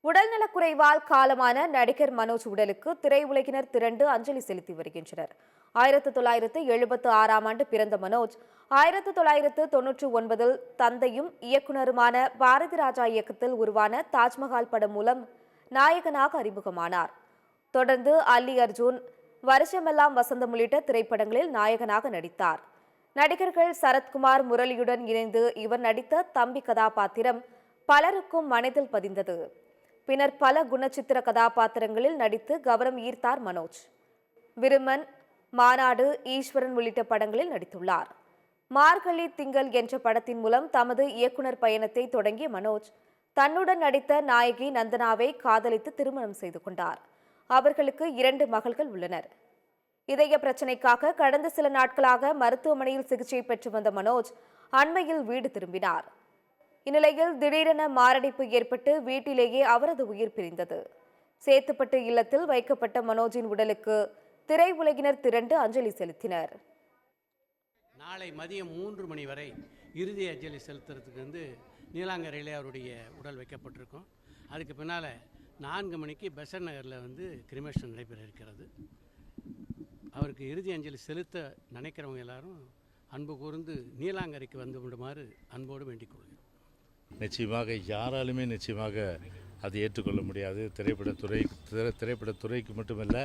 உடல்நலக்குறைவால் காலமான நடிகர் மனோஜ் உடலுக்கு திரையுலகினர் திரண்டு அஞ்சலி செலுத்தி வருகின்றனர். 1976ஆம் ஆண்டு பிறந்த மனோஜ் 1999இல் தந்தையும் இயக்குனருமான பாரதி ராஜா இயக்கத்தில் உருவான தாஜ்மஹால் படம் மூலம் நாயகனாக அறிமுகமானார். தொடர்ந்து அல்லி அர்ஜுன், வருஷமெல்லாம் வசந்தம் உள்ளிட்ட திரைப்படங்களில் நாயகனாக நடித்தார். நடிகர்கள் சரத்குமார், முரளியுடன் இணைந்து இவர் நடித்த தம்பி கதாபாத்திரம் பலருக்கும் மனதில் பதிந்தது. பின்னர் பல குணச்சித்திர கதாபாத்திரங்களில் நடித்து கவனம் ஈர்த்தார் மனோஜ். விருமன், மாநாடு, ஈஸ்வரன் உள்ளிட்ட படங்களில் நடித்துள்ளார். மார்கழி திங்கள் என்ற படத்தின் மூலம் தமது இயக்குனர் பயணத்தை தொடங்கிய மனோஜ் தன்னுடன் நடித்த நாயகி நந்தனாவை காதலித்து திருமணம் செய்து கொண்டார். அவர்களுக்கு 2 மகள்கள் உள்ளனர். இதய பிரச்சினைக்காக கடந்த சில நாட்களாக மருத்துவமனையில் சிகிச்சை பெற்று வந்த மனோஜ் அண்மையில் வீடு திரும்பினார். இந்நிலையில் திடீரென மாரடைப்பு ஏற்பட்டு வீட்டிலேயே அவரது உயிர் பிரிந்தது. சேத்துப்பட்டு இல்லத்தில் வைக்கப்பட்ட மனோஜின் உடலுக்கு திரையுலகினர் திரண்டு அஞ்சலி செலுத்தினர். நாளை மதியம் 3 மணி வரை இறுதி அஞ்சலி செலுத்துறதுக்கு நீலாங்கரையிலே அவருடைய உடல் வைக்கப்பட்டிருக்கும். அதுக்கு பின்னால் 4 மணிக்கு பெசன் நகரில் கிரிமேஷன் நடைபெற இருக்கிறது. அவருக்கு இறுதி அஞ்சலி செலுத்த நினைக்கிறவங்க எல்லாரும் அன்பு கூர்ந்து நீலாங்கரைக்கு வந்து விடுமாறு அன்போடு வேண்டிக் கொள்கிறோம். நிச்சயமாக யாராலுமே அதை ஏற்றுக்கொள்ள முடியாது. திரைப்படத்துறைக்கு மட்டுமல்ல,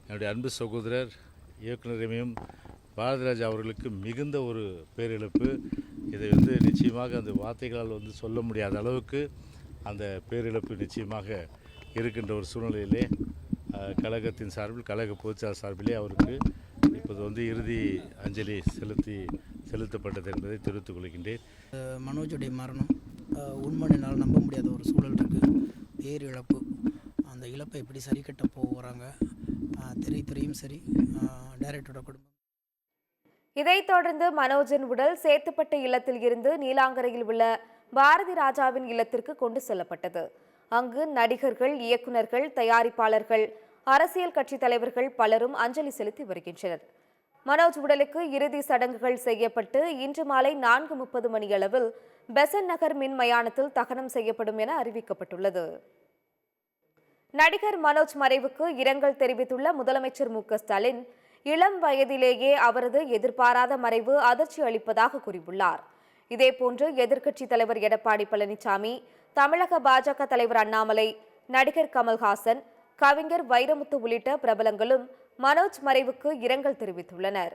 என்னுடைய அன்பு சகோதரர் இயக்குநரையும் பாரதிராஜா அவர்களுக்கு மிகுந்த ஒரு பேரிழப்பு. இதை நிச்சயமாக அந்த வார்த்தைகளால் சொல்ல முடியாத அளவுக்கு அந்த பேரிழப்பு நிச்சயமாக இருக்கின்ற ஒரு சூழ்நிலையிலே கழகத்தின் சார்பில், கழக பொதுச்செயலாளர் சார்பிலே அவருக்கு இப்போது இறுதி அஞ்சலி செலுத்தப்பட்டது என்பதை தெரிவித்துக் கொள்கின்றேன். மனோஜுடைய மரணம் உண்மையினால் நம்ப முடியாத ஒரு சூழல் இருக்குது. பேரிழப்பு. அந்த இழப்பை எப்படி சரி கட்ட போகிறாங்க திரைத்துறையும் சரி, டைரக்டரோட குடும்பம். இதைத் தொடர்ந்து மனோஜின் உடல் சேத்துப்பட்டு இல்லத்தில் இருந்து நீலாங்கரையில் உள்ள பாரதி ராஜாவின் இல்லத்திற்கு கொண்டு செல்லப்பட்டது. அங்கு நடிகர்கள், இயக்குநர்கள், தயாரிப்பாளர்கள், அரசியல் கட்சி தலைவர்கள் பலரும் அஞ்சலி செலுத்தி வருகின்றனர். மனோஜ் உடலுக்கு இறுதி சடங்குகள் செய்யப்பட்டு இன்று மாலை 4:30 மணியளவில் பெசன் நகர் மின் மயானத்தில் தகனம் செய்யப்படும் என அறிவிக்கப்பட்டுள்ளது. நடிகர் மனோஜ் மறைவுக்கு இரங்கல் தெரிவித்துள்ள முதலமைச்சர் மு.க. ஸ்டாலின், இளம் வயதிலேயே அவரது எதிர்பாராத மறைவு அதிர்ச்சி அளிப்பதாக கூறியுள்ளார். இதேபோன்று எதிர்க்கட்சித் தலைவர் எடப்பாடி பழனிசாமி, தமிழக பாஜக தலைவர் அண்ணாமலை, நடிகர் கமல்ஹாசன், கவிஞர் வைரமுத்து உள்ளிட்ட பிரபலங்களும் மனோஜ் மறைவுக்கு இரங்கல் தெரிவித்துள்ளனர்.